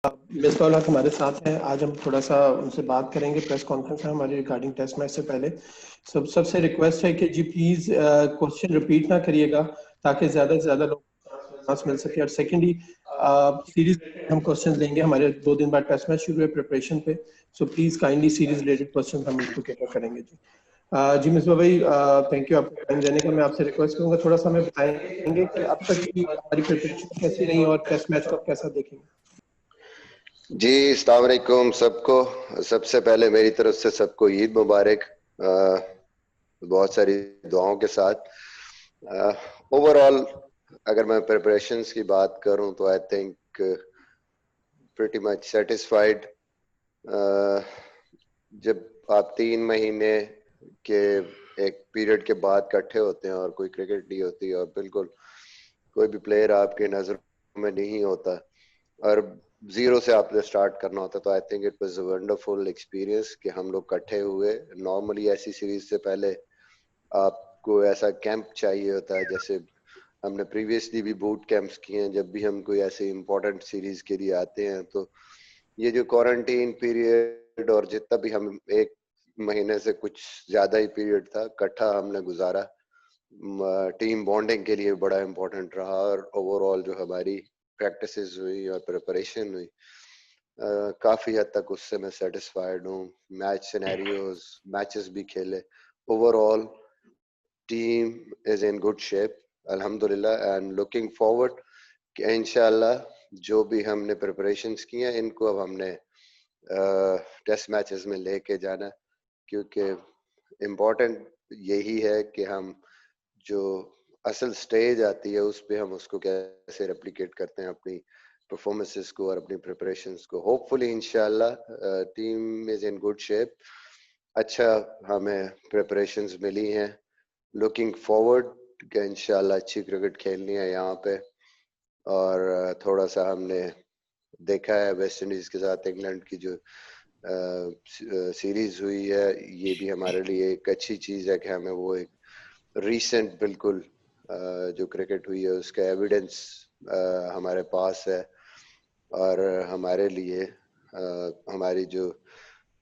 مصباح الحق ہمارے ساتھ ہیں. آج ہم تھوڑا سا ان سے بات کریں گے. پریس کانفرنس ہے ہماری ریگارڈنگ ٹیسٹ میچ سے پہلے. سب سے ریکویسٹ ہے کہ جی پلیز کوشچن ریپیٹ نہ کریے گا تاکہ زیادہ سے زیادہ لوگ چانس مل سکے. اور سیکنڈلی سیریز ہم کوشچن لیں گے. ہمارے 2 دن بعد ٹیسٹ میچ شروع ہے پریپریشن پہ. So please kindly series related question ہم اس کو کیٹر کریں گے. جی مصباح بھائی تھینک یو آپ کو ٹائم دینے کا. میں آپ سے ریکویسٹ کروں گا تھوڑا سا ہمیں بتائیں گے کہ اب تک کی ہماری پریپریشن کیسی رہی اور ٹیسٹ میچ کو آپ کیسا دیکھیں گے. جی السلام علیکم سب کو. سب سے پہلے میری طرف سے سب کو عید مبارک, بہت ساری دعاؤں کے ساتھ. اوور آل اگر میں پریپریشنز کی بات کروں تو I think pretty much satisfied. جب آپ 3 مہینے کے ایک پیریڈ کے بعد کٹھے ہوتے ہیں اور کوئی کرکٹ نہیں ہوتی اور بالکل کوئی بھی پلیئر آپ کے نظروں میں نہیں ہوتا اور زیرو سے آپ نے اسٹارٹ کرنا ہوتا, تو I think it was a wonderful experience کہ ہم لوگ کٹھے ہوئے. نارملی ایسی سیریز سے پہلے آپ کو ایسا کیمپ چاہیے ہوتا ہے, جیسے ہم نے پریویسلی بھی بوٹ کیمپس کیے ہیں. جب بھی ہم کوئی ایسی امپورٹنٹ سیریز کے لیے آتے ہیں تو یہ جو کوارنٹین پیریڈ اور جتنا بھی ہم 1 مہینے سے کچھ زیادہ ہی پیریڈ تھا کٹھا ہم نے گزارا, ٹیم بانڈنگ کے لیے بڑا امپورٹنٹ رہا. اور اوور آل جو ہماری پریکٹسز ہوئی اور پریپریشن ہوئی کافی حد تک اس سے میں سیٹسفائڈ ہوں. میچ سینیریوز میچز بھی کھیلے. Over all team is in good shape الحمدللہ, اینڈ لوکنگ فارورڈ کہ انشاءاللہ جو بھی ہم نے پریپریشنز کی ہیں ان کو اب ہم نے ٹیسٹ میچز میں لے کے جانا, کیونکہ امپورٹنٹ یہی ہے کہ ہم جو اصل سٹیج آتی ہے اس پہ ہم اس کو کیسے ریپلیکیٹ کرتے ہیں اپنی پرفارمنسز کو اور اپنی پریپریشنز کو. ہوپ فلی انشاءاللہ team is in good shape. اچھا ہمیں پریپریشنز ملی ہیں, لوکنگ فارورڈ کہ انشاءاللہ اچھی کرکٹ کھیلنی ہے یہاں پہ. اور تھوڑا سا ہم نے دیکھا ہے ویسٹ انڈیز کے ساتھ انگلینڈ کی جو سیریز ہوئی ہے, یہ بھی ہمارے لیے ایک اچھی چیز ہے کہ ہمیں وہ ایک ریسنٹ بالکل جو کرکٹ ہوئی ہے اس کا ایویڈنس ہمارے پاس ہے, اور ہمارے لیے ہماری جو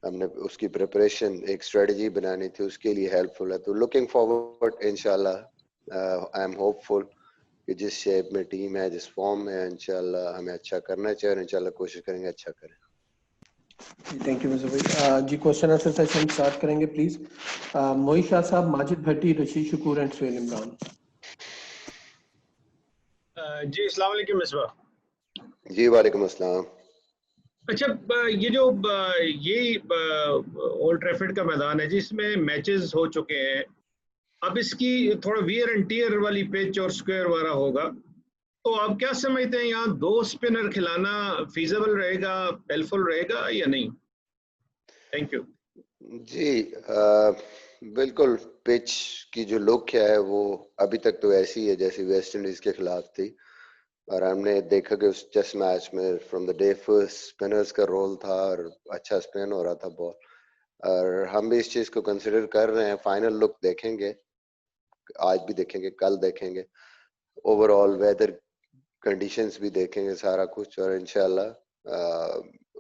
ہم نے اس کی پریپریشن ایک اسٹریٹجی بنانی تھی اس کے لیے ہیلپ فل ہے. تو لوکنگ فارورڈ انشاءاللہ آئی ایم ہوپ فل کہ جس شیپ میں ٹیم ہے جس فارم میں انشاءاللہ ہمیں اچھا کرنا چاہیے اور انشاءاللہ کوشش کریں گے اچھا کریں. تھینک یو مصباح بھائی. جی کوشچن آنسر سیشن اسٹارٹ کریں گے پلیز. موہت شاہ صاحب, ماجد بھٹی, رشید شکور اینڈ سہیل عمران. جی السلام علیکم مصباح. جی وعلیکم السلام. اچھا یہ جو یہ اولڈ ٹریفرڈ کا میدان ہے جس میں میچز ہو چکے ہیں, اب اس کی تھوڑا ویئر اینڈ ٹیئر والی پچ اور اسکوائر والا ہوگا, تو آپ کیا سمجھتے ہیں یہاں 2 اسپنر کھلانا فیزیبل رہے گا, ہیلپفل رہے گا یا نہیں؟ Thank you. جی بالکل پچ کی جو لک ہے وہ ابھی تک تو ایسی ہے جیسی ویسٹ انڈیز کے خلاف تھی, اور ہم نے دیکھا کہ اس ٹیسٹ میچ میں from the day first spinners کا رول تھا اور اچھا اسپن ہو رہا تھا بال, اور ہم بھی اس چیز کو کنسیڈر کر رہے ہیں. فائنل لک دیکھیں گے, آج بھی دیکھیں گے, کل دیکھیں گے, اوور آل ویدر کنڈیشنز بھی دیکھیں گے, سارا کچھ, اور انشاءاللہ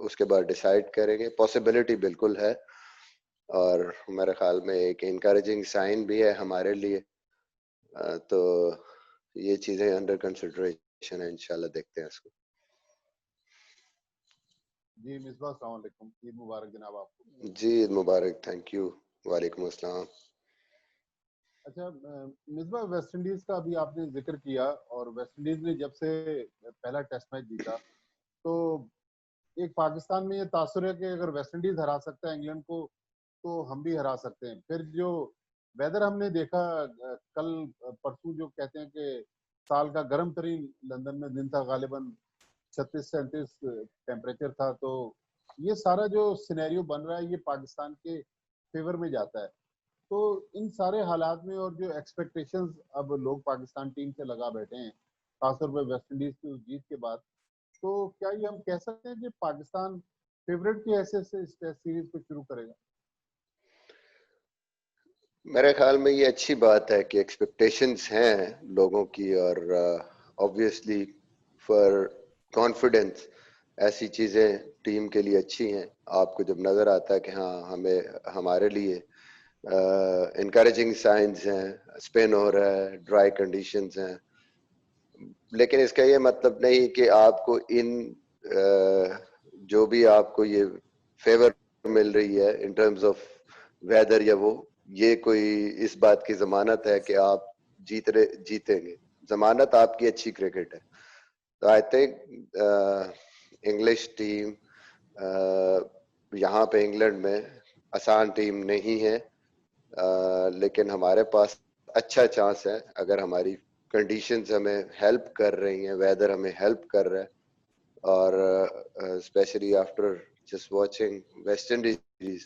اس کے بعد ڈیسائیڈ کریں گے. پاسبلٹی بالکل ہے اور ہمارے خیال میں ایک انکریجنگ سائن بھی ہے ہمارے لیے, تو یہ چیزیں انڈر کنسیڈریشن ہے, انشاءاللہ دیکھتے ہیں اس کو. جی مصباح السلام علیکم, عید مبارک جناب آپ کو. جی عید مبارک, تھینک یو, وعلیکم السلام. اچھا مصباح, ویسٹ انڈیز کا ابھی آپ نے ذکر کیا, اور ویسٹ انڈیز نے جب سے پہلا ٹیسٹ میچ جیتا تو ایک پاکستان میں یہ تاثر ہے کہ اگر ویسٹ انڈیز ہرا سکتا ہے انگلینڈ کو تو ہم بھی ہرا سکتے ہیں. پھر جو ویدر ہم نے دیکھا کل پرسوں, جو کہتے ہیں کہ سال کا گرم ترین لندن میں دن تھا, غالباً 36-37 ٹیمپریچر تھا, تو یہ سارا جو سینیریو بن رہا ہے یہ پاکستان کے فیور میں جاتا ہے. تو ان سارے حالات میں اور جو ایکسپیکٹیشنز اب لوگ پاکستان ٹیم سے لگا بیٹھے ہیں خاص طور پہ ویسٹ انڈیز کی جیت کے بعد, تو کیا یہ ہم کہہ سکتے ہیں کہ پاکستان فیوریٹ کی حیثیت سے اس ٹیسٹ سیریز کو شروع کرے گا؟ میرے خیال میں یہ اچھی بات ہے کہ ایکسپیکٹیشنز ہیں لوگوں کی, اور obviously for confidence ایسی چیزیں ٹیم کے لیے اچھی ہیں. آپ کو جب نظر آتا ہے کہ ہاں ہمارے لیے انکریجنگ سائنز ہیں, اسپن ہو رہا ہے, ڈرائی کنڈیشنز ہیں, لیکن اس کا یہ مطلب نہیں کہ آپ کو ان جو بھی آپ کو یہ فیور مل رہی ہے ان ٹرمز آف ویدر یا وہ, یہ کوئی اس بات کی ضمانت ہے کہ آپ جیتیں گے. ضمانت آپ کی اچھی کرکٹ ہے. تو آئی تھنک انگلش ٹیم یہاں پہ انگلینڈ میں آسان ٹیم نہیں ہے, لیکن ہمارے پاس اچھا چانس ہے اگر ہماری کنڈیشنز ہمیں ہیلپ کر رہی ہیں, ویدر ہمیں ہیلپ کر رہا ہے. اور especially after just watching West Indies,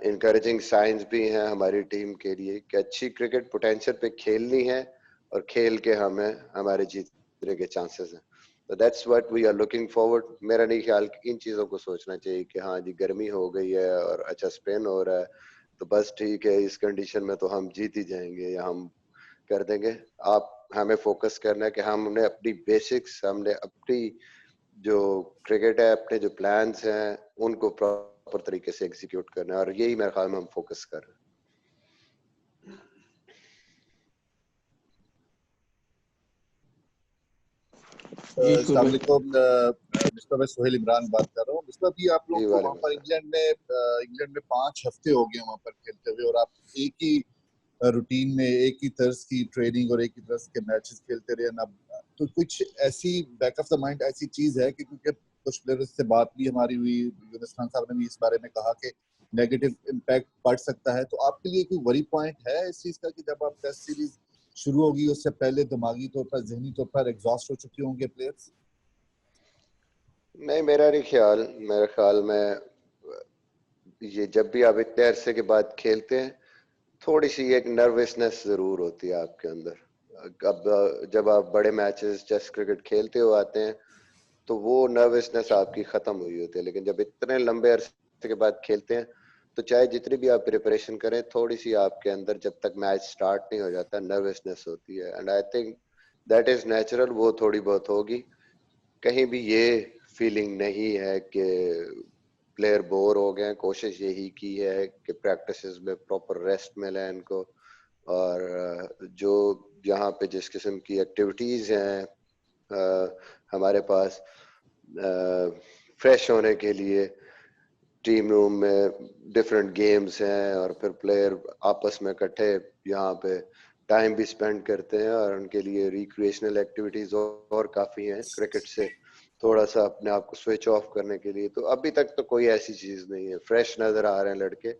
encouraging signs بھی ہیں ہماری ٹیم کے لیے کہ اچھی کرکٹ پوٹینشیل پہ کھیلنی ہے اور کھیل کے ہمیں ہمارے جیتنے کے چانسز ہیں. تو that's what we are looking forward. میرا نہیں خیال کہ ان چیزوں کو سوچنا چاہیے کہ ہاں جی گرمی ہو گئی ہے اور اچھا اسپین ہو رہا ہے تو بس ٹھیک ہے اس کنڈیشن میں تو ہم جیت ہی جائیں گے یا ہم کر دیں گے. آپ ہمیں فوکس کرنا ہے کہ ہم نے اپنی بیسکس, ہم نے اپنی جو کرکٹ ہے, اپنے جو پلانس ہیں ان کو پراپر طریقے سے ایگزیکیوٹ کرنا ہے, اور یہی میرے خیال میں ہم فوکس کر رہے ہیں. السلام علیکم. مصباح میں سہیل عمران بات کر رہا ہوں. مصباح بھی آپ لوگوں کو وہاں پر انگلینڈ میں 5 ہفتے ہو گئے وہاں پر کھیلتے ہوئے, اور آپ ایک ہی روٹین میں ایک ہی طرز کی ٹریننگ اور ایک ہی طرز کے میچز کھیلتے رہے نا. تو کچھ ایسی بیک آف دا مائنڈ ایسی چیز ہے کہ کیونکہ کچھ پلیئرز سے بات بھی ہماری ہوئی, یونس خان صاحب نے بھی اس بارے میں کہا کہ نیگیٹو امپیکٹ پڑ سکتا ہے, تو آپ کے لیے کوئی وری پوائنٹ ہے اس چیز کا کہ جب آپ ٹیسٹ سیریز شروع ہوگی اس سے پہلے دماغی طور پر, ذہنی طور پر ایگزاسٹ ہو چکے ہوں گے پلیئرز؟ نہیں, میرا خیال میں یہ جب بھی آپ اتنے عرصے کے بعد کھیلتے ہیں تھوڑی سی ایک نروسنس ضرور ہوتی ہے آپ کے اندر. اب جب آپ بڑے میچز ٹیسٹ کرکٹ کھیلتے ہو آتے ہیں تو وہ نروسنس آپ کی ختم ہوئی ہوتی ہے, لیکن جب اتنے لمبے عرصے کے بعد کھیلتے ہیں تو چاہے جتنی بھی آپ پریپریشن کریں تھوڑی سی آپ کے اندر جب تک میچ سٹارٹ نہیں ہو جاتا نروسنس ہوتی ہے. And I think that is natural, وہ تھوڑی بہت ہوگی. کہیں بھی یہ فیلنگ نہیں ہے کہ پلیئر بور ہو گئے. کوشش یہی کی ہے کہ پریکٹسز میں پراپر ریسٹ ملے ان کو, اور جو یہاں پہ جس قسم کی ایکٹیویٹیز ہیں ہمارے پاس فریش ہونے کے لیے ٹیم روم میں ڈفرینٹ گیمز ہیں, اور پھر پلیئر آپس میں اکٹھے یہاں پہ ٹائم بھی اسپینڈ کرتے ہیں, اور ان کے لیے ریکریشنل ایکٹیویٹیز اور کافی ہیں کرکٹ سے تھوڑا سا اپنے آپ کو سوئچ آف کرنے کے لیے. تو ابھی تک تو کوئی ایسی چیز نہیں ہے, فریش نظر آ رہے ہیں لڑکے,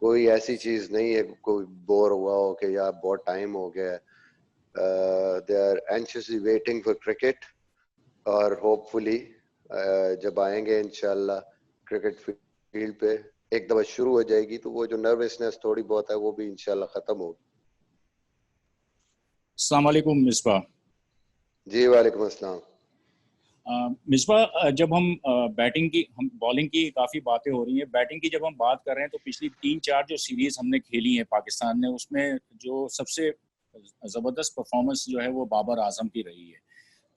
کوئی ایسی چیز نہیں ہے کوئی بور ہوا ہو کہ یا بہت ٹائم ہو گیا ہے. They are anxiously waiting for cricket, اور ہوپ فلی جب آئیں گے انشاءاللہ کرکٹ فیلڈ پہ ایک دفعہ شروع ہو جائے گی تو وہ جو نروسنس تھوڑی بہت ہے وہ بھی انشاءاللہ ختم ہوگی. السلام علیکم مصباح. جی وعلیکم السلام. مصباح, جب ہم بیٹنگ کی, ہم بالنگ کی کافی باتیں ہو رہی ہیں, بیٹنگ کی جب ہم بات کر رہے ہیں تو پچھلی 3-4 جو سیریز ہم نے کھیلی ہیں پاکستان نے, اس میں جو سب سے زبردست پرفارمنس جو ہے وہ بابر اعظم کی رہی ہے.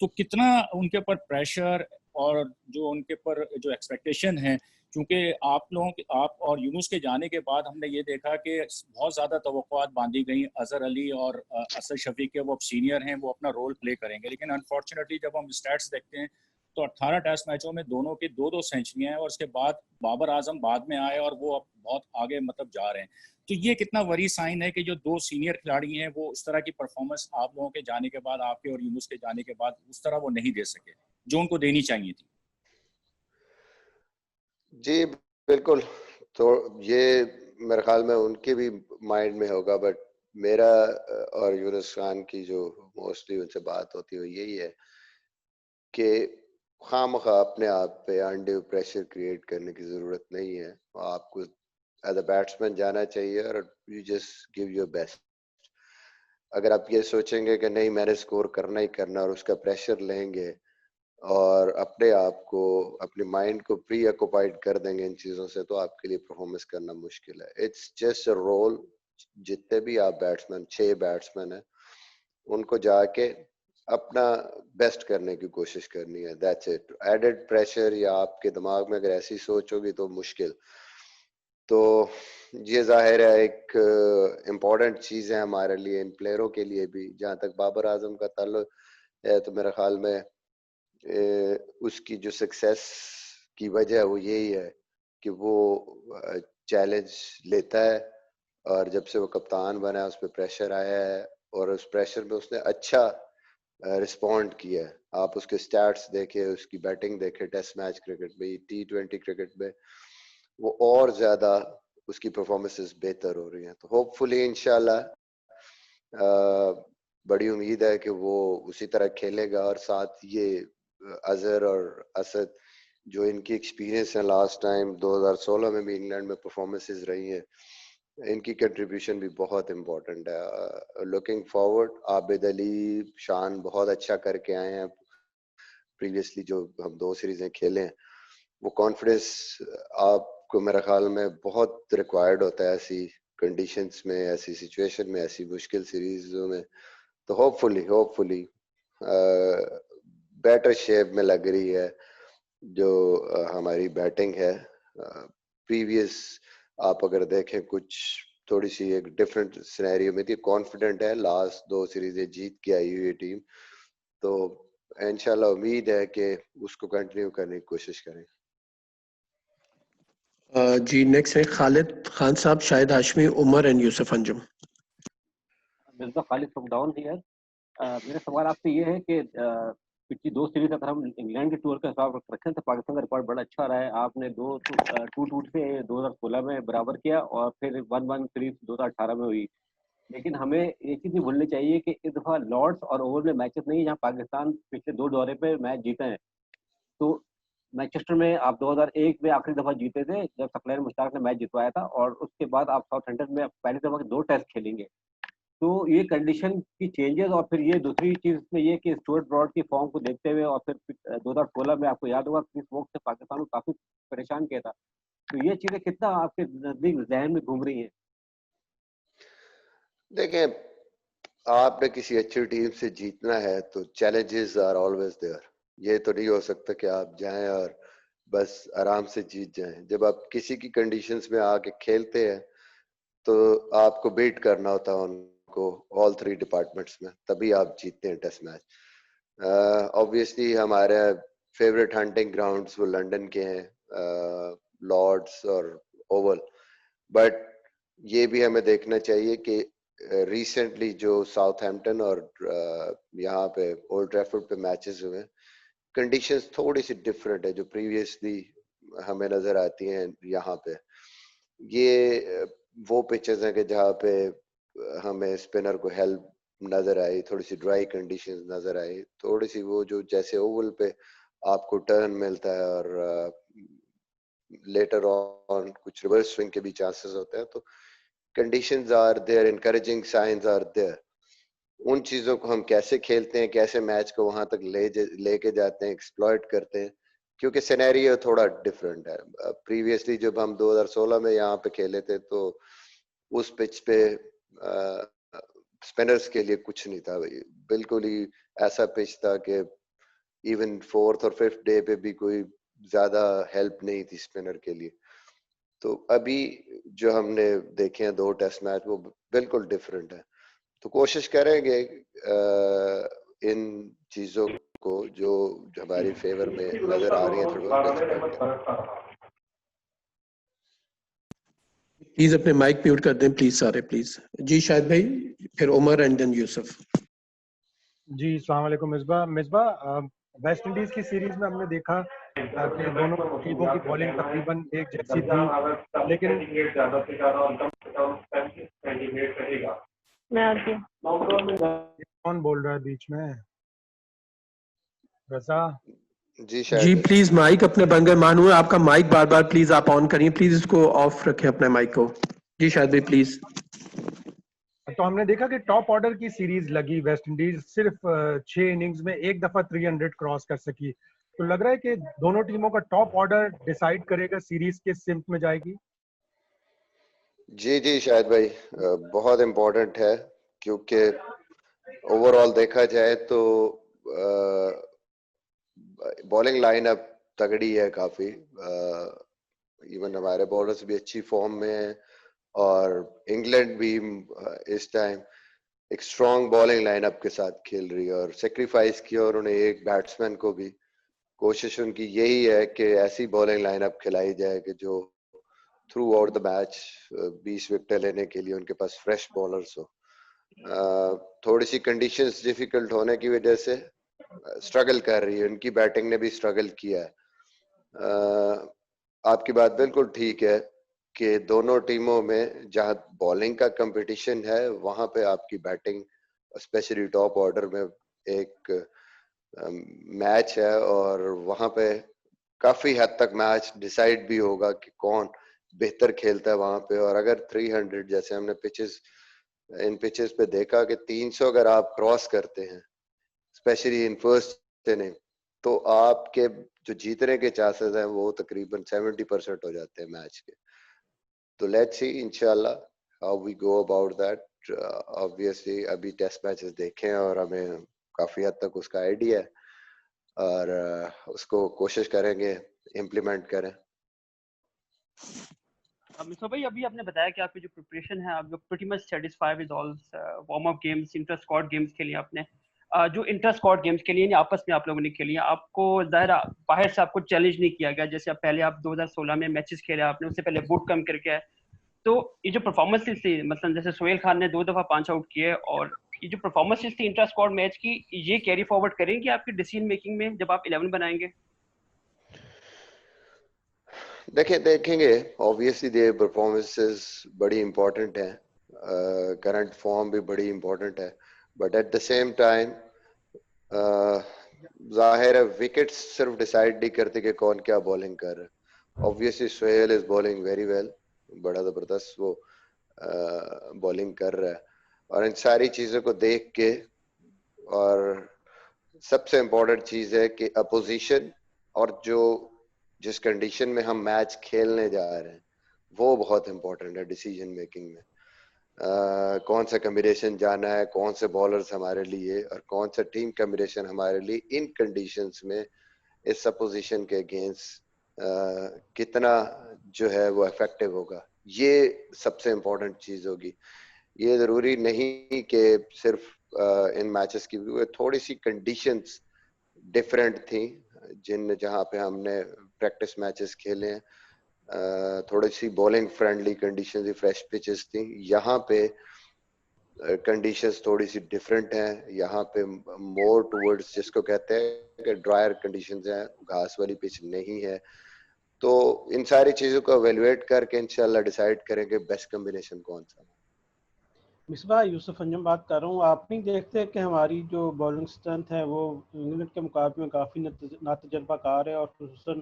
تو کتنا ان کے اوپر پریشر اور جو ان کے اوپر جو ایکسپیکٹیشن ہے, کیونکہ آپ اور یونس کے جانے کے بعد ہم نے یہ دیکھا کہ بہت زیادہ توقعات باندھی گئیں. اظہر علی اور اسد شفیق کے وہ اب سینئر ہیں, وہ اپنا رول پلے کریں گے, لیکن انفارچونیٹلی جب ہم اسٹیٹس دیکھتے ہیں تو 18 ٹیسٹ میچوں میں دونوں کی 2-2 سینچریاں ہیں, اور اس کے بعد بابر اعظم بعد میں آئے اور وہ اب بہت آگے مطلب جا رہے ہیں. تو یہ کتنا وری سائن ہے کہ جو 2 سینئر کھلاڑی ہیں وہ اس طرح کی پرفارمنس آپ لوگوں کے جانے کے بعد, آپ کے اور یونس کے جانے کے بعد اس طرح وہ نہیں دے سکے جو ان کو دینی چاہیے تھی. جی بالکل, تو یہ میرے خیال میں ان کے بھی مائنڈ میں ہوگا, بٹ میرا اور یونس خان کی جو موسٹلی ان سے بات ہوتی ہے یہی ہے کہ خواہ مخواہ اپنے آپ پہ انڈیو پریشر کریٹ کرنے کی ضرورت نہیں ہے. آپ کو ایز اے بیٹسمین جانا چاہیے اور you just give your best. اگر آپ یہ سوچیں گے کہ نہیں میں نے اسکور کرنا ہی کرنا اور اس کا پریشر لیں گے اور اپنے آپ کو اپنے مائنڈ کو پری آکوپائڈ کر دیں گے ان چیزوں سے, تو آپ کے لیے پرفارمنس کرنا مشکل ہے. It's just a role. جتنے بھی آپ بیٹسمین 6 بیٹسمین ہیں ان کو جا کے اپنا بیسٹ کرنے کی کوشش کرنی ہے. That's it. ایڈڈ پریشر یا آپ کے دماغ میں اگر ایسی سوچ ہوگی تو مشکل. تو یہ ظاہر ہے ایک امپورٹنٹ چیز ہے ہمارے لیے, ان پلیئروں کے لیے بھی. جہاں تک بابر اعظم کا تعلق ہے تو میرے خیال میں اس کی جو سکسیس کی وجہ وہ یہی ہے کہ وہ چیلنج لیتا ہے, اور جب سے وہ کپتان بنا ہے اس پہ پریشر آیا ہے, اور اس پریشر میں اس نے اچھا رسپونڈ کیا ہے. آپ اس کے سٹیٹس دیکھیں, اس کی بیٹنگ دیکھیں ٹیسٹ میچ کرکٹ میں, T20 کرکٹ میں وہ اور زیادہ اس کی پرفارمنسز بہتر ہو رہی ہیں. تو ہوپ فلی انشاءاللہ بڑی امید ہے کہ وہ اسی طرح کھیلے گا, اور ساتھ یہ اظہر اور اسد جو ان کی ایکسپیرینس ہے لاسٹ ٹائم 2016 میں بھی انگلینڈ میں پرفارمنسز رہی ہیں, ان کی کنٹریبیوشن بھی بہت امپورٹنٹ ہے. لوکنگ فارورڈ, عابد علی شان بہت اچھا کر کے آئے ہیں پریویسلی جو ہم 2 سیریزیں کھیلے ہیں. وہ کانفیڈنس آپ کو میرے خیال میں بہت ریکوائرڈ ہوتا ہے ایسی کنڈیشنز میں, ایسی سچویشن میں, ایسی مشکل سیریزوں میں. تو ہوپ فلی بیٹر شیپ میں لگ رہی ہے جو ہماری بیٹنگ ہے. پریویس آپ اگر دیکھیں کچھ تھوڑی سی ایک ڈفرینٹ سینیریو میں تھی, کانفیڈنٹ ہے لاسٹ 2 سیریزیں جیت کے آئی ہوئی ٹیم. تو انشاءاللہ امید ہے کہ اس کو کنٹینیو کرنے کی کوشش کریں. جی نیکسٹ ہے Khalid Khan Sahab, Shahid Hashmi, Umar and Yusuf Anjum. Mirza Khalid from down here. میرا سوال آپ سے یہ ہے کہ پچھلی 2 سیریز اگر ہم انگلینڈ کے ٹور کا حساب رکھیں تو پاکستان کا ریکارڈ بڑا اچھا رہا ہے. آپ نے 2-2 سے 2016 میں برابر کیا, اور پھر 1-1 سیریز 2018 میں ہوئی. لیکن ہمیں ایک چیز نہیں بھولنی چاہیے کہ اس دفعہ لارڈس اور اوول میں میچز نہیں جہاں پاکستان پچھلے 2 دورے پہ میچ جیتے ہیں. تو مانچسٹر میں آپ 2001 میں آخری دفعہ جیتے تھے جب ثقلین مشتاق نے میچ جتوایا تھا, اور اس کے بعد آپ ساؤتھ ہیمپٹن میں پہلی دفعہ 2 ٹیسٹ کھیلیں گے. تو یہ کنڈیشن کی چینجز, اور پھر یہ دوسری چیز میں یہ کہ اسٹوارٹ براڈ کی فارم کو دیکھتے ہوئے, اور پھر 2016 میں آپ کو یاد ہوگا کس وقت سے پاکستان کو کافی پریشان کیا تھا. تو یہ چیزیں کتنا آپ کے نزدیک ذہن میں گھوم رہی ہیں؟ دیکھیں, آپ نے کسی اچھی ٹیم سے جیتنا ہے تو چیلنجز آر آلویز دیئر. یہ تو نہیں ہو سکتا کہ آپ جائیں اور بس آرام سے جیت جائیں. جب آپ کسی کی کنڈیشنز میں آ کے کھیلتے ہیں تو آپ کو بیٹ کرنا ہوتا ہے ان کو آل 3 ڈپارٹمنٹس میں, تبھی آپ جیتتے ہیں ٹیسٹ میچ. آبویسلی ہمارے فیوریٹ ہنٹنگ گراؤنڈس وہ لنڈن کے ہیں, لارڈس اور اوول. بٹ یہ بھی ہمیں دیکھنا چاہیے کہ ریسنٹلی جو ساؤتھ ہیمپٹن اور یہاں پہ اولڈ ٹریفورڈ پہ میچز ہوئے, کنڈیشنز تھوڑی سی ڈفرینٹ ہے جو پریویسلی ہمیں نظر آتی ہیں یہاں پہ. یہ وہ پچز ہیں کہ جہاں پہ ہمیں اسپنر کو ہیلپ نظر آئی, تھوڑی سی ڈرائی کنڈیشنز نظر آئی, تھوڑی سی وہ جو جیسے اوول پہ آپ کو ٹرن ملتا ہے اور لیٹر آن کچھ ریورس سوئنگ کے بھی چانسز ہوتے ہیں. تو conditions are there, encouraging signs are there. ان چیزوں کو ہم کیسے کھیلتے ہیں, کیسے میچ کو وہاں تک لے کے جاتے ہیں, ایکسپلوئٹ کرتے ہیں, کیونکہ سینیریو تھوڑا ڈفرینٹ ہے. پریویسلی جب ہم 2016 میں یہاں پہ کھیلے تھے تو اس پچ پہ اسپنرز کے لیے کچھ نہیں تھا, بالکل ہی ایسا پچ تھا کہ ایون 4th اور 5th ڈے پہ بھی کوئی زیادہ ہیلپ نہیں تھی اسپنر کے لیے. تو ابھی جو ہم نے دیکھے ہیں 2 ٹیسٹ میچ وہ بالکل ڈفرینٹ ہے. تو کوشش کریں گے ان چیزوں کو جو ہماری فیور میں نظر آ رہی ہیں تھوڑی بہت ایکسپلوئٹ کریں. پلیز اپنے مائک میوٹ کر دیں پلیز سارے, پلیز. جی شاہد بھائی, پھر عمر اینڈ دین یوسف. جی السلام علیکم. مصباح, ویسٹ انڈیز کی سیریز میں ہم نے دیکھا کہ دونوں ٹیموں کی بالنگ تقریباً ایک جیسی تھی, لیکن کون بول رہا ہے بیچ میں؟ رضا جی پلیز مائک اپنے بنگے مانو, آپ کا مائک بار بار پلیز آپ آن کریے, پلیز اس کو آف رکھیں اپنے مائک کو. جی شاہد بھائی پلیز. تو ہم نے دیکھا کہ ٹاپ آرڈر کی سیریز لگی, ویسٹ انڈیز صرف 6 اننگز میں ایک دفعہ 300 کراس کر سکی. تو لگ رہا ہے کہ دونوں ٹیموں کا ٹاپ آرڈر ڈیسائیڈ کرے گا سیریز کس سمت میں جائے گی. جی شاہد بھائی, بہت امپورٹنٹ ہے کیونکہ اوور آل دیکھا جائے تو بالنگ لائن اپ تگڑی ہے کافی. ایون ہمارے بالرز بھی اچھی فارم میں ہیں اور انگلینڈ بھی اس ٹائم ایک اسٹرانگ بالنگ لائن اپ کے ساتھ کھیل رہی ہے اور سیکریفائز کیا انہوں نے ایک بیٹسمین کو بھی. کوشش ان کی یہی ہے کہ ایسی بالنگ لائن اپ کھلائی جائے کہ جو تھرو آؤٹ دا میچ 20 وکٹیں لینے کے لیے ان کے پاس فریش بالرز ہو. تھوڑی سی کنڈیشنز ڈیفیکلٹ ہونے کی وجہ سے اسٹرگل کر رہی ہے, ان کی بیٹنگ نے بھی اسٹرگل کیا ہے. آپ کی بات بالکل ٹھیک ہے کہ دونوں ٹیموں میں جہاں بالنگ کا کمپٹیشن ہے وہاں پہ آپ کی بیٹنگ اسپیشلی ٹاپ آرڈر میں ایک میچ ہے اور وہاں پہ کافی حد تک میچ ڈیسائیڈ بھی ہوگا کہ کون بہتر کھیلتا ہے وہاں پہ. اور اگر 300 جیسے ہم نے ان پچز پہ دیکھا کہ 300 اگر آپ کراس کرتے ہیں اسپیشلی ان فرسٹ اننگ تو آپ کے جو جیتنے کے چانسز ہیں وہ تقریباً 70% ہو جاتے ہیں میچ کے. تو لیٹس سی انشاءاللہ how we go about that. obviously ابھی ٹیسٹ میچز دیکھیں اور ہمیں کافی حد تک اس کا آئیڈیا ہے اور اس کو کوشش کریں گے امپلیمنٹ کریں. مصطفیٰ بھائی ابھی آپ نے بتایا کہ آپ کی جو پریپریشن ہے آپ جو pretty much satisfy with all warm up games inter squad games کے لیے آپ نے جو انٹر اسکواڈ گیمز کے لیے آپس میں آپ لوگوں نے کھیلی آپ کو ظاہر باہر سے آپ کو چیلنج نہیں کیا گیا جیسے آپ پہلے آپ 2016 میں میچز کھیلے آپ نے اس سے پہلے بوٹ کم کر کے آئے تو یہ جو پرفارمنسز تھی مثلا جیسے سہیل خان نے 2 دفعہ 5 آؤٹ کیے اور یہ جو پرفارمنسز تھی انٹر اسکواڈ میچ کی یہ کیری فارورڈ کریں گے آپ کی ڈیسیژن میکنگ میں جب آپ 11 بنائیں گے؟ دیکھیں گے obviously یہ پرفارمنسز بڑی امپورٹنٹ ہیں, کرنٹ فارم بھی بڑی امپورٹنٹ ہے, but at the same time ظاہر ہے وکٹس صرف ڈیسائیڈ نہیں کرتے کہ کون کیا بالنگ کر رہا ہے. obviously سہیل از بالنگ ویری ویل, بڑا زبردست وہ بالنگ کر رہا ہے اور ان ساری چیزوں کو دیکھ کے اور سب سے امپورٹنٹ چیز ہے کہ اپوزیشن اور جس کنڈیشن میں ہم میچ کھیلنے جا رہے ہیں وہ بہت امپورٹنٹ ہے ڈیسیجن میکنگ میں. کون سا کمبینیشن جانا ہے, کون سے بالرز ہمارے لیے اور کون سا ٹیم کمبینیشن ہمارے لیے ان کنڈیشنز میں اس اپوزیشن کے اگینسٹ کتنا جو ہے وہ افیکٹو ہوگا, یہ سب سے امپورٹنٹ چیز ہوگی. یہ ضروری نہیں کہ صرف ان میچز کی تھوڑی سی کنڈیشنز ڈفرینٹ تھیں جہاں پہ ہم نے پریکٹس میچز کھیلے ہیں, تھوڑی سی bowling friendly conditions, fresh pitches تھیں. یہاں پہ کنڈیشنز تھوڑی سی ڈفرینٹ ہیں, یہاں پہ مور ٹورڈز جس کو کہتے ہیں کہ ڈرائر کنڈیشنز ہیں, گھاس والی پچ نہیں ہے. تو ان ساری چیزوں کو ایویلویٹ کر کے انشاءاللہ ڈیسائیڈ کریں کہ بیسٹ کمبینیشن کون سا. مصباح یوسف انجم بات کر رہا ہوں. آپ نہیں دیکھتے کہ ہماری جو بالنگ اسٹرینتھ ہے وہ انگلینڈ کے مقابلے میں کافی ناتجربہ کار ہے اور خصوصاً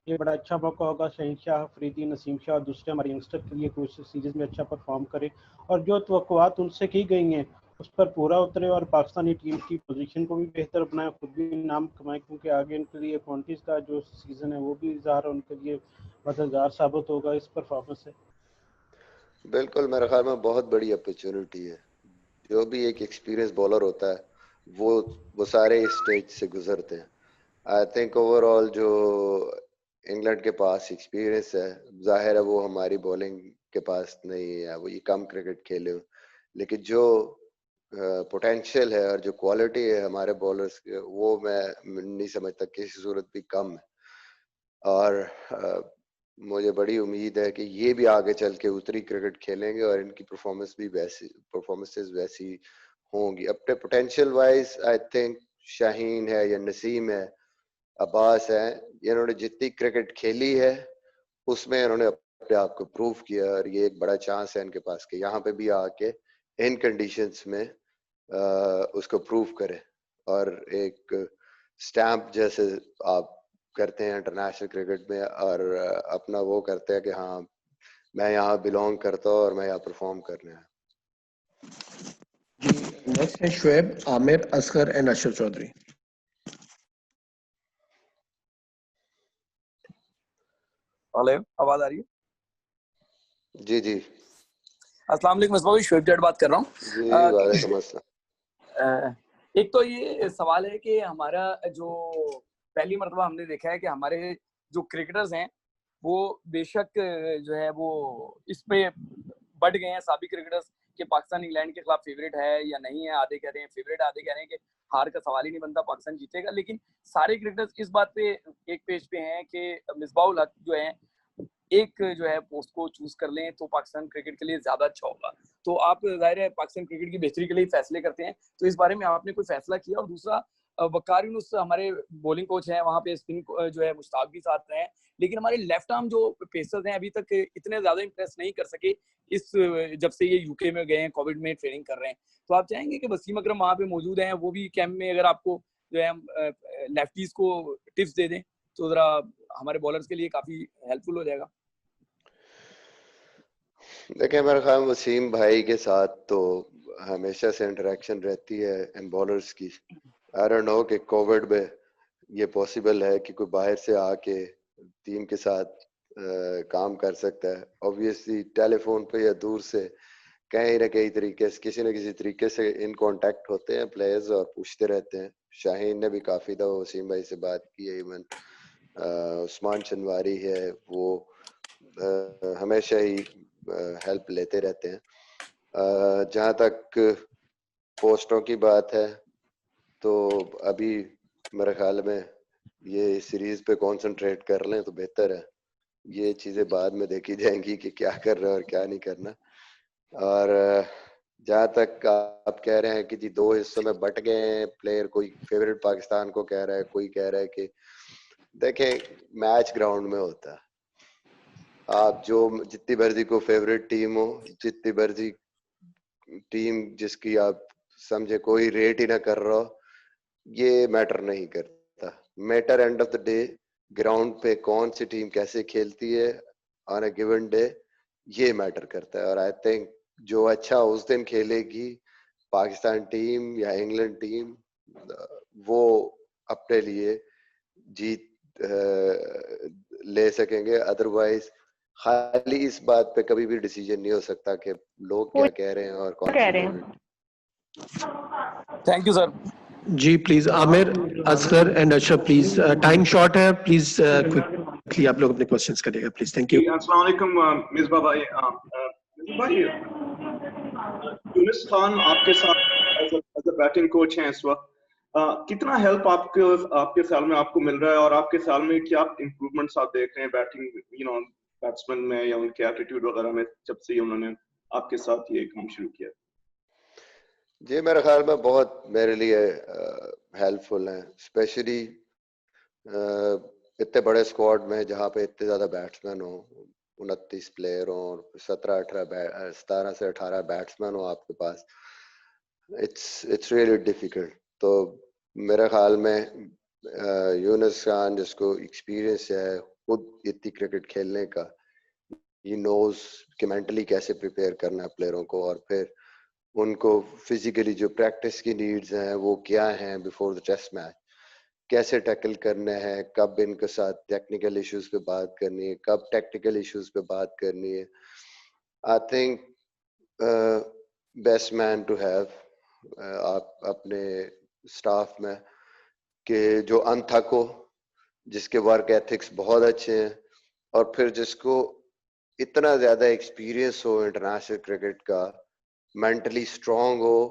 یہ بڑا اچھا موقع ہوگا شہین شاہ افریدی, نسیم شاہ اور دوسرے ہمارے ینگسٹر کے لیے کوئی سیریز میں اچھا پرفارم کرے اور جو توقعات ان سے کی گئی ہیں اس پر پورا اترے اور پاکستانی ٹیم کی پوزیشن کو بھی بہتر بنائے, خود بھی نام کمائے, کیونکہ آگے ان کے لیے کونٹیز کا جو سیزن ہے وہ بھی ظاہر ان کے لیے مددگار ثابت ہوگا اس پرفارمنس سے. بالکل, میرے خیال میں بہت بڑی اپرچونٹی ہے. جو بھی ایک ایکسپیرینس بالر ہوتا ہے وہ سارے اس اسٹیج سے گزرتے ہیں. آئی تھنک اوور آل جو انگلینڈ کے پاس ایکسپیرینس ہے ظاہر ہے وہ ہماری بالنگ کے پاس نہیں ہے, وہ یہ کم کرکٹ کھیلے ہو, لیکن جو پوٹینشیل ہے اور جو کوالٹی ہے ہمارے بالرز کے وہ میں نہیں سمجھتا کسی صورت بھی کم ہے. اور مجھے بڑی امید ہے کہ یہ بھی آگے چل کے اتری کرکٹ کھیلیں گے اور ان کی پرفارمنسز ویسی ہوں گی. اپنے پوٹینشیل وائز آئی تھنک شاہین ہے یا نسیم ہے, عباس ہے, انہوں نے جتنی کرکٹ کھیلی ہے اس میں انہوں نے اپنے آپ کو پروو کیا اور یہ ایک بڑا چانس ہے ان کے پاس کہ یہاں پہ بھی آ کے ان کنڈیشنز میں اس کو پروو کرے اور ایک سٹیمپ جیسے آپ کرتے ہیں انٹرنیشنل کرکٹ میں اور اپنا وہ کرتے ہیں کہ ہاں میں یہاں بلونگ کرتا ہوں اور میں یہاں پرفارم کرنا ہے. جی نیکسٹ ہے شعیب, عامر, اصغر اینڈ اشرف چودھری. ہلو, آواز آ رہی ہے؟ جی جی السلام علیکم مصباح بھائی, شعیب جٹ بات کر رہا ہوں. جی وعلیکم السلام. ایک تو یہ سوال ہے کہ ہمارا جو پہلی مرتبہ ہم نے دیکھا ہے کہ ہمارے جو کرکٹرز ہیں وہ بے شک جو ہے وہ اس پہ بڑھ گئے ہیں. سابق کرکٹرز کہ پاکستان انگلینڈ کے خلاف فیوریٹ ہے یا نہیں ہے, آدھے کہہ رہے ہیں فیوریٹ, آدھے کہہ رہے ہیں کہ ہار کا سوال ہی نہیں بنتا, پاکستان جیتے گا. لیکن سارے کرکٹرز اس بات پہ ایک پیج پہ ہیں کہ مصباح الحق جو ہے ایک جو ہے پوسٹ کو چوز کر لیں تو پاکستان کرکٹ کے لیے زیادہ اچھا ہوگا. تو آپ ظاہر ہے پاکستان کرکٹ کی بہتری کے لیے فیصلے کرتے ہیں, تو اس بارے میں آپ نے کوئی فیصلہ کیا؟ اور دوسرا وقار یونس ہمارے بولنگ کوچ ہیں, وہاں پہ اسپن جو ہے مشتاق بھی ساتھ رہے ہیں, لیکن ہمارے لیفٹ آرم جو پیسرز ہیں ابھی تک اتنے زیادہ امپریس نہیں کر سکے اس جب سے یہ یو کے میں گئے ہیں, کووڈ میں ٹریننگ کر رہے ہیں. تو آپ چاہیں گے کہ وسیم اکرم وہاں پہ موجود ہیں, وہ بھی کیمپ میں اگر آپ کو جو ہے لیفٹیز کو ٹپس دے دیں تو ذرا ہمارے بالرز کے لیے کافی ہیلپ فل ہو جائے گا. دیکھیں میرے خیال وسیم بھائی کے ساتھ تو ہمیشہ سے انٹریکشن رہتی ہے ان بالرز کی. آئی ڈونٹ نو کہ کووڈ میں یہ پاسبل ہے کہ کوئی باہر سے آ کے ٹیم کے ساتھ کام کر سکتا ہے. اوبویسلی ٹیلی فون پہ یا دور سے کہیں نہ کہیں طریقے سے کسی نہ کسی طریقے سے ان کانٹیکٹ ہوتے ہیں پلیئرز اور پوچھتے رہتے ہیں. شاہین نے بھی کافی دفعہ وسیم بھائی سے بات کی ہے, ایون عثمان چنواری ہے, وہ ہمیشہ ہی ہیلپ لیتے رہتے ہیں. جہاں تک پوسٹوں کی بات ہے تو ابھی میرے خیال میں یہ سیریز پہ کانسنٹریٹ کر لیں تو بہتر ہے. یہ چیزیں بعد میں دیکھی جائیں گی کہ کیا کر رہے ہیں اور کیا نہیں کرنا. اور جہاں تک آپ کہہ رہے ہیں کہ جی دو حصوں میں بٹ گئے ہیں پلیئر, کوئی فیوریٹ پاکستان کو کہہ رہا ہے, کوئی کہہ رہا ہے کہ دیکھیں میچ گراؤنڈ میں ہوتا ہے. آپ جو جتنی مرضی کو فیوریٹ ٹیم ہو, جتنی مرضی ٹیم جس کی آپ سمجھے کوئی ریٹ ہی نہ کر رہا ہو, یہ میٹر نہیں کرتا. Matter end of the day ground پہ کون سی ٹیم کیسے کھیلتی ہے آن اے گیون ڈے, یہ میٹر کرتا ہے. اور آئی تھنک جو اچھا اس دن کھیلے گی پاکستان ٹیم یا انگلینڈ ٹیم, وہ اپنے لیے جیت لے سکیں گے. ادروائز خالی اس بات پہ کبھی بھی ڈیسیجن نہیں ہو سکتا کہ لوگ کیا کہہ رہے ہیں اور کون سی فیوریٹ. Thank you sir. جی please Amir, Asghar and Ashraf please, time short ہے, پلیز کوئکلی آپ لوگ اپنے کوسچنز کریے گا پلیز. Thank you. السلام علیکم مصباح بھائی. مصباح بھائی, یونس خان آپ کے ساتھ ایز اے بیٹنگ کوچ ہیں اس وقت, کتنا ہیلپ آپ کے خیال میں آپ کو مل رہا ہے, اور آپ کے خیال میں کیا امپروومنٹس آپ دیکھ رہے ہیں بیٹنگ بیٹسمین میں یا ان کے ایٹیٹیوڈ وغیرہ میں جب سے انہوں نے آپ کے ساتھ یہ کام شروع کیا؟ جی میرے خیال میں بہت میرے لیے ہیلپ فل ہیں, اسپیشلی اتنے بڑے اسکواڈ میں جہاں پہ اتنے زیادہ بیٹسمین ہوں, 29 پلیئر ہوں, 17 سے 18 بیٹسمین ہوں آپ کے پاس, اٹس ریئلی ڈیفیکلٹ. تو میرے خیال میں یونس خان جس کو ایکسپیرئنس ہے خود اتنی کرکٹ کھیلنے کا, ہی نوز کہ مینٹلی کیسے پریپیئر کرنا ہے پلیئروں کو, اور پھر ان کو فزیکلی جو پریکٹس کی نیڈز ہیں وہ کیا ہیں بیفور دا ٹیسٹ میچ, کیسے ٹیکل کرنا ہے, کب ان کے ساتھ ٹیکنیکل ایشوز پہ بات کرنی ہے, کب ٹیکٹیکل ایشوز پہ بات کرنی ہے. I think best man to have آپ اپنے اسٹاف میں, کہ جو انتھک ہو, جس کے ورک ایتھکس بہت اچھے ہیں, اور پھر جس کو اتنا زیادہ ایکسپیرئنس ہو انٹرنیشنل کرکٹ کا, مینٹلی اسٹرانگ ہو,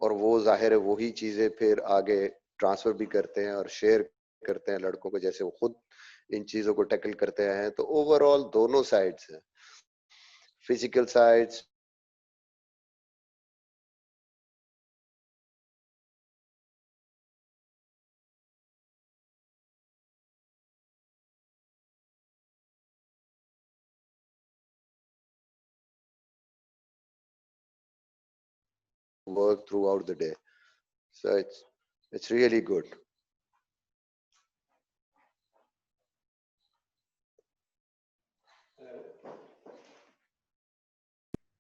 اور وہ ظاہر ہے وہی چیزیں پھر آگے ٹرانسفر بھی کرتے ہیں اور شیئر کرتے ہیں لڑکوں کو, جیسے وہ خود ان چیزوں کو ٹیکل کرتے ہیں. تو اوور آل دونوں سائڈس ہیں, physical sides work throughout the day. So it's really good.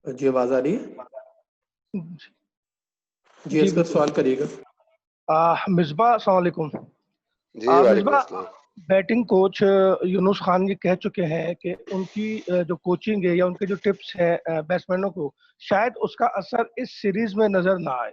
جی آواز آ رہی ہے؟ جی اصغر سوال کریے گا. مصباح السلام علیکم. جی وعلیکم السلام. بیٹنگ کوچ یونس خان یہ کہہ چکے ہیں کہ ان کی جو کوچنگ ہے یا ان کے جو ٹپس ہیں بیٹسمینوں کو, شاید اس کا اثر اس سیریز میں نظر نہ آئے.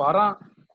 12